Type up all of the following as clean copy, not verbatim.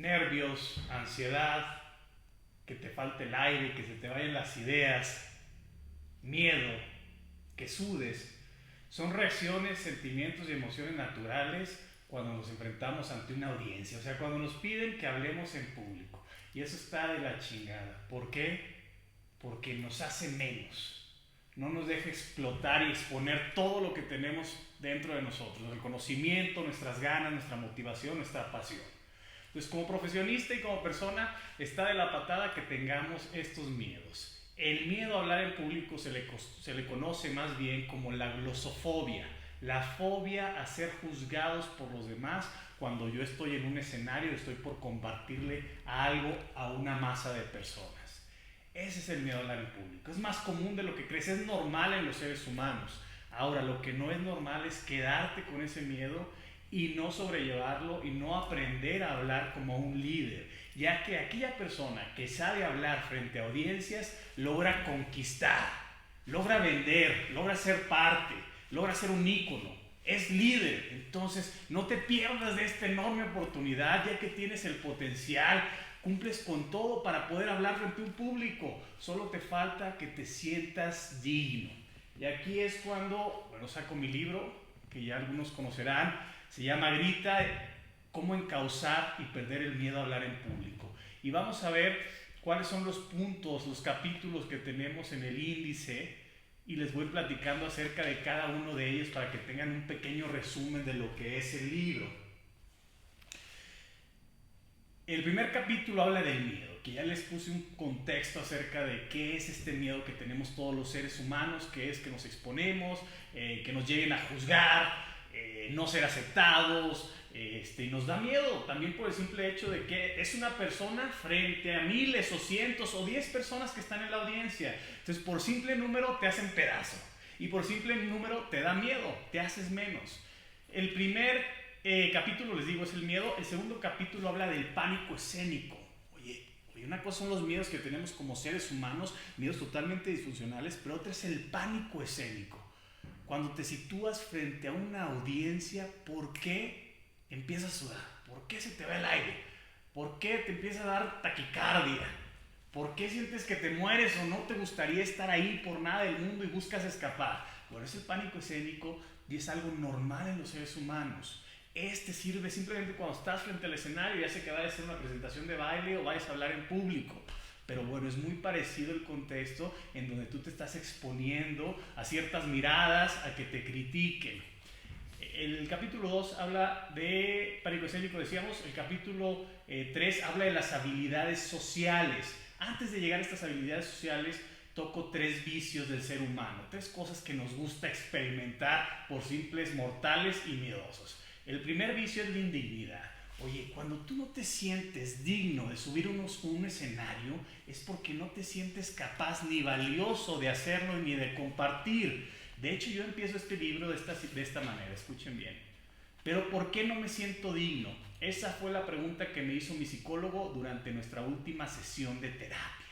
nervios, ansiedad, que te falte el aire, que se te vayan las ideas, miedo, que sudes, son reacciones, sentimientos y emociones naturales cuando nos enfrentamos ante una audiencia, o sea, cuando nos piden que hablemos en público. Y eso está de la chingada. ¿Por qué? Porque nos hace menos, no nos deja explotar y exponer todo lo que tenemos dentro de nosotros, el conocimiento, nuestras ganas, nuestra motivación, nuestra pasión. Entonces, como profesionista y como persona, está de la patada que tengamos estos miedos. El miedo a hablar en público se le conoce más bien como la glosofobia, la fobia a ser juzgados por los demás cuando yo estoy en un escenario y estoy por compartirle algo a una masa de personas. Ese es el miedo a hablar en público. Es más común de lo que crees, es normal en los seres humanos. Ahora, lo que no es normal es quedarte con ese miedo y no sobrellevarlo y no aprender a hablar como un líder, ya que aquella persona que sabe hablar frente a audiencias logra conquistar, logra vender, logra ser parte, logra ser un ícono, es líder. Entonces no te pierdas de esta enorme oportunidad, ya que tienes el potencial, cumples con todo para poder hablar frente a un público, solo te falta que te sientas digno. Y aquí es cuando, bueno, saco mi libro, que ya algunos conocerán, se llama Grita, cómo encauzar y perder el miedo a hablar en público. Y vamos a ver cuáles son los puntos, los capítulos que tenemos en el índice y les voy platicando acerca de cada uno de ellos para que tengan un pequeño resumen de lo que es el libro. El primer capítulo habla del miedo, que ya les puse un contexto acerca de qué es este miedo que tenemos todos los seres humanos, que es que nos exponemos, que nos lleguen a juzgar, no ser aceptados, y nos da miedo también por el simple hecho de que es una persona frente a miles o cientos o 10 personas que están en la audiencia. Entonces, por simple número te hacen pedazo y por simple número te da miedo, te haces menos. El primer capítulo, les digo, es el miedo. El segundo capítulo habla del pánico escénico. Oye, una cosa son los miedos que tenemos como seres humanos, miedos totalmente disfuncionales, pero otra es el pánico escénico. Cuando te sitúas frente a una audiencia, ¿por qué empiezas a sudar? ¿Por qué se te va el aire? ¿Por qué te empieza a dar taquicardia? ¿Por qué sientes que te mueres o no te gustaría estar ahí por nada del mundo y buscas escapar? Bueno, es el pánico escénico y es algo normal en los seres humanos. Este sirve simplemente cuando estás frente al escenario, ya sea que vayas a hacer una presentación de baile o vayas a hablar en público. Pero bueno, es muy parecido el contexto en donde tú te estás exponiendo a ciertas miradas, a que te critiquen. El capítulo 2 habla de pánico escénico, decíamos. El capítulo 3 habla de las habilidades sociales. Antes de llegar a estas habilidades sociales, toco 3 vicios del ser humano, 3 cosas que nos gusta experimentar por simples mortales y miedosos. El primer vicio es la indignidad. Oye, cuando tú no te sientes digno de subir un escenario, es porque no te sientes capaz ni valioso de hacerlo ni de compartir. De hecho, yo empiezo este libro de esta manera, escuchen bien. Pero ¿por qué no me siento digno? Esa fue la pregunta que me hizo mi psicólogo durante nuestra última sesión de terapia.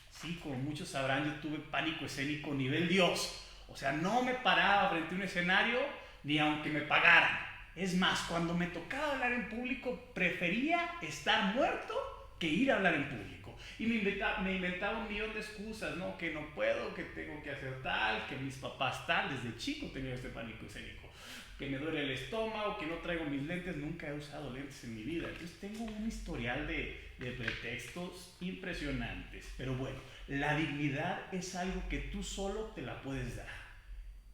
Sí, como muchos sabrán, yo tuve pánico escénico nivel Dios. O sea, no me paraba frente a un escenario ni aunque me pagaran. Es más, cuando me tocaba hablar en público, prefería estar muerto que ir a hablar en público. Y me inventaba un millón de excusas, ¿no? Que no puedo, que tengo que hacer tal, que mis papás tal. Desde chico tenía este pánico escénico. Que me duele el estómago, que no traigo mis lentes. Nunca he usado lentes en mi vida. Entonces tengo un historial de pretextos impresionantes. Pero bueno, la dignidad es algo que tú solo te la puedes dar.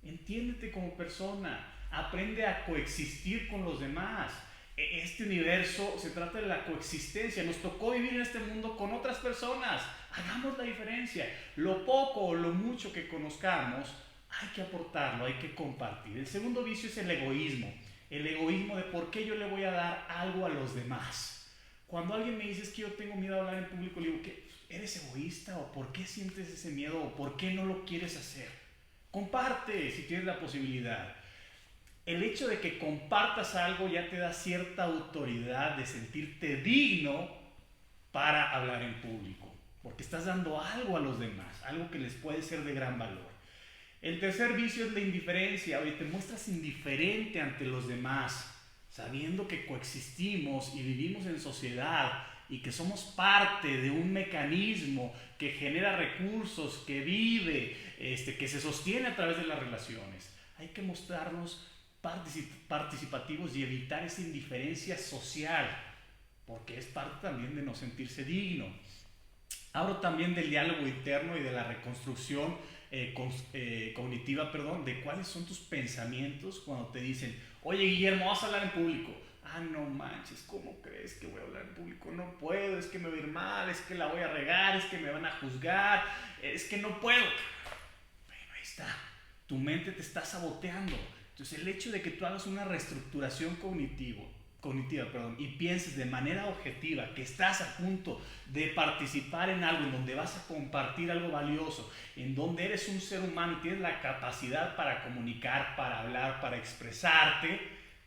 Entiéndete como persona. Aprende a coexistir con los demás. Este universo se trata de la coexistencia. Nos tocó vivir en este mundo con otras personas. Hagamos la diferencia. Lo poco o lo mucho que conozcamos, hay que aportarlo, hay que compartir. El segundo vicio es el egoísmo. El egoísmo de por qué yo le voy a dar algo a los demás. Cuando alguien me dice es que yo tengo miedo a hablar en público, le digo, ¿qué? ¿Eres egoísta? ¿O por qué sientes ese miedo? ¿O por qué no lo quieres hacer? Comparte si tienes la posibilidad. El hecho de que compartas algo ya te da cierta autoridad de sentirte digno para hablar en público, porque estás dando algo a los demás, algo que les puede ser de gran valor. El tercer vicio es la indiferencia. Oye, te muestras indiferente ante los demás. sabiendo que coexistimos y vivimos en sociedad y que somos parte de un mecanismo que genera recursos, que vive, que se sostiene a través de las relaciones. Hay que mostrarnos participativos y evitar esa indiferencia social, porque es parte también de no sentirse digno. Hablo también del diálogo interno y de la reconstrucción cognitiva, de cuáles son tus pensamientos cuando te dicen, oye Guillermo, vas a hablar en público. Ah, no manches, ¿cómo crees que voy a hablar en público? No puedo, es que me voy a ir mal, es que la voy a regar, es que me van a juzgar, es que no puedo. Bueno, ahí está, tu mente te está saboteando. Entonces el hecho de que tú hagas una reestructuración cognitiva, y pienses de manera objetiva que estás a punto de participar en algo en donde vas a compartir algo valioso, en donde eres un ser humano y tienes la capacidad para comunicar, para hablar, para expresarte,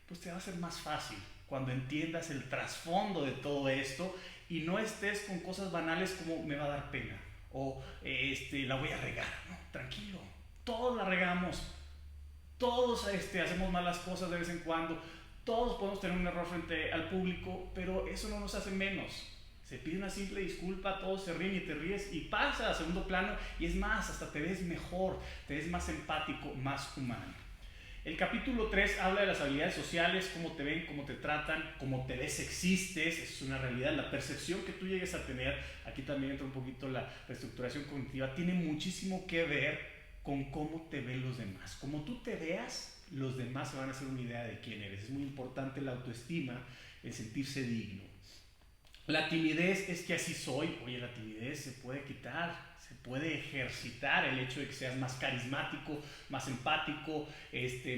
pues te va a ser más fácil cuando entiendas el trasfondo de todo esto y no estés con cosas banales como me va a dar pena o la voy a regar. No, tranquilo, todos la regamos, todos hacemos malas cosas de vez en cuando, todos podemos tener un error frente al público, pero eso no nos hace menos. Se pide una simple disculpa, todos se ríen y te ríes y pasa a segundo plano, y es más, hasta te ves mejor, te ves más empático, más humano. El capítulo 3 habla de las habilidades sociales, cómo te ven, cómo te tratan, cómo te ves, existes, es una realidad, la percepción que tú llegues a tener. Aquí también entra un poquito la reestructuración cognitiva, tiene muchísimo que ver con cómo te ven los demás. Como tú te veas, los demás se van a hacer una idea de quién eres. Es muy importante la autoestima, el sentirse digno. La timidez es que así soy. Oye, la timidez se puede quitar, se puede ejercitar, el hecho de que seas más carismático, más empático,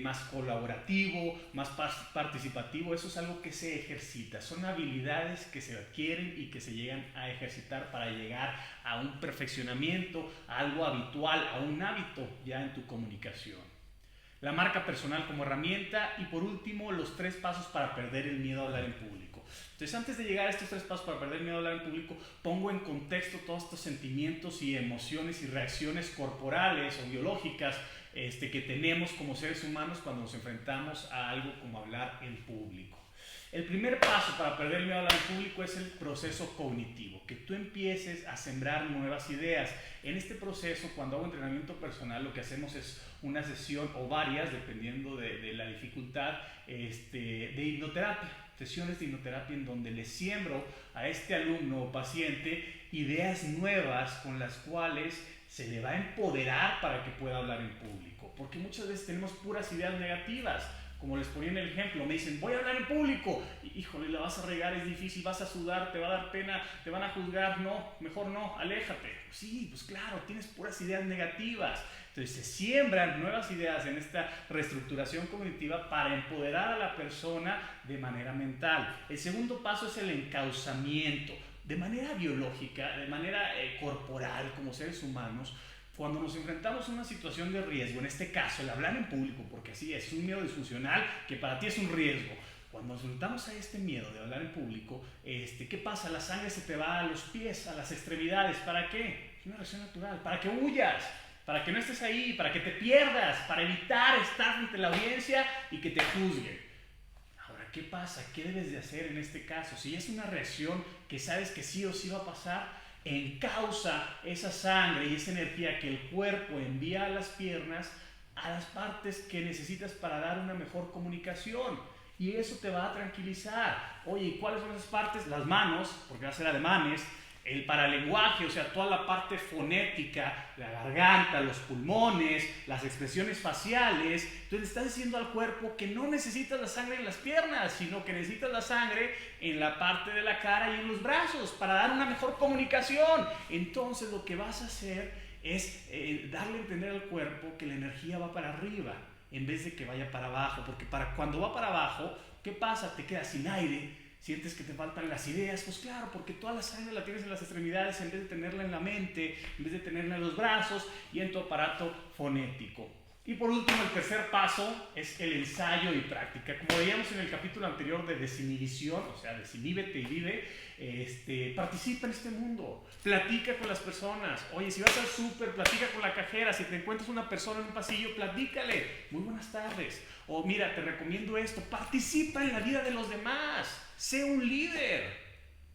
más colaborativo, más participativo. Eso es algo que se ejercita. Son habilidades que se adquieren y que se llegan a ejercitar para llegar a un perfeccionamiento, a algo habitual, a un hábito ya en tu comunicación. La marca personal como herramienta y por último los 3 pasos para perder el miedo a hablar en público. Entonces antes de llegar a estos 3 pasos para perder el miedo a hablar en público, pongo en contexto todos estos sentimientos y emociones y reacciones corporales o biológicas que tenemos como seres humanos cuando nos enfrentamos a algo como hablar en público. El primer paso para perder el miedo a hablar en público es el proceso cognitivo, que tú empieces a sembrar nuevas ideas. En este proceso, cuando hago entrenamiento personal, lo que hacemos es una sesión o varias, dependiendo de la dificultad, de hipnoterapia. Sesiones de hipnoterapia en donde le siembro a este alumno o paciente ideas nuevas con las cuales se le va a empoderar para que pueda hablar en público. Porque muchas veces tenemos puras ideas negativas. Como les ponía en el ejemplo, me dicen, voy a hablar en público. Y, híjole, la vas a regar, es difícil, vas a sudar, te va a dar pena, te van a juzgar. No, mejor no, aléjate. Sí, pues claro, tienes puras ideas negativas. Entonces se siembran nuevas ideas en esta reestructuración cognitiva para empoderar a la persona de manera mental. El segundo paso es el encauzamiento. De manera biológica, de manera corporal, como seres humanos, cuando nos enfrentamos a una situación de riesgo, en este caso el hablar en público, porque así es un miedo disfuncional que para ti es un riesgo. Cuando nos enfrentamos a este miedo de hablar en público, ¿qué pasa? La sangre se te va a los pies, a las extremidades. ¿Para qué? Es una reacción natural. Para que huyas, para que no estés ahí, para que te pierdas, para evitar estar ante la audiencia y que te juzguen. Ahora, ¿qué pasa? ¿Qué debes de hacer en este caso? Si es una reacción que sabes que sí o sí va a pasar, encausa esa sangre y esa energía que el cuerpo envía a las piernas a las partes que necesitas para dar una mejor comunicación, y eso te va a tranquilizar. Oye, ¿y cuáles son esas partes? Las manos, porque va a ser ademanes, el paralenguaje, o sea, toda la parte fonética, la garganta, los pulmones, las expresiones faciales. Entonces le estás diciendo al cuerpo que no necesitas la sangre en las piernas, sino que necesitas la sangre en la parte de la cara y en los brazos para dar una mejor comunicación. Entonces lo que vas a hacer es darle a entender al cuerpo que la energía va para arriba en vez de que vaya para abajo, porque cuando va para abajo, ¿qué pasa? Te quedas sin aire. Sientes que te faltan las ideas, pues claro, porque toda la sangre la tienes en las extremidades en vez de tenerla en la mente, en vez de tenerla en los brazos y en tu aparato fonético. Y por último, el tercer paso es el ensayo y práctica. Como veíamos en el capítulo anterior de desinhibición, o sea, desinhíbete y vive, participa en este mundo, platica con las personas. Oye, si vas al súper, platica con la cajera. Si te encuentras una persona en un pasillo, platícale. Muy buenas tardes. O mira, te recomiendo esto. Participa en la vida de los demás. Sé un líder.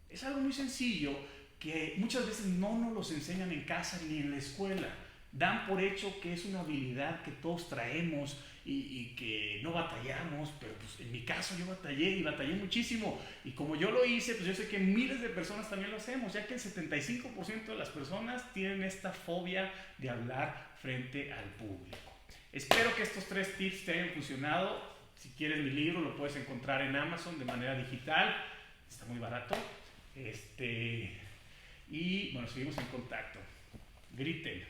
Es algo muy sencillo que muchas veces no nos los enseñan en casa ni en la escuela. Dan por hecho que es una habilidad que todos traemos y que no batallamos, pero pues en mi caso yo batallé y batallé muchísimo. Y como yo lo hice, pues yo sé que miles de personas también lo hacemos, ya que el 75% de las personas tienen esta fobia de hablar frente al público. Espero que estos 3 tips te hayan funcionado. Si quieres mi libro, lo puedes encontrar en Amazon de manera digital. Está muy barato. Y bueno, seguimos en contacto. Griten.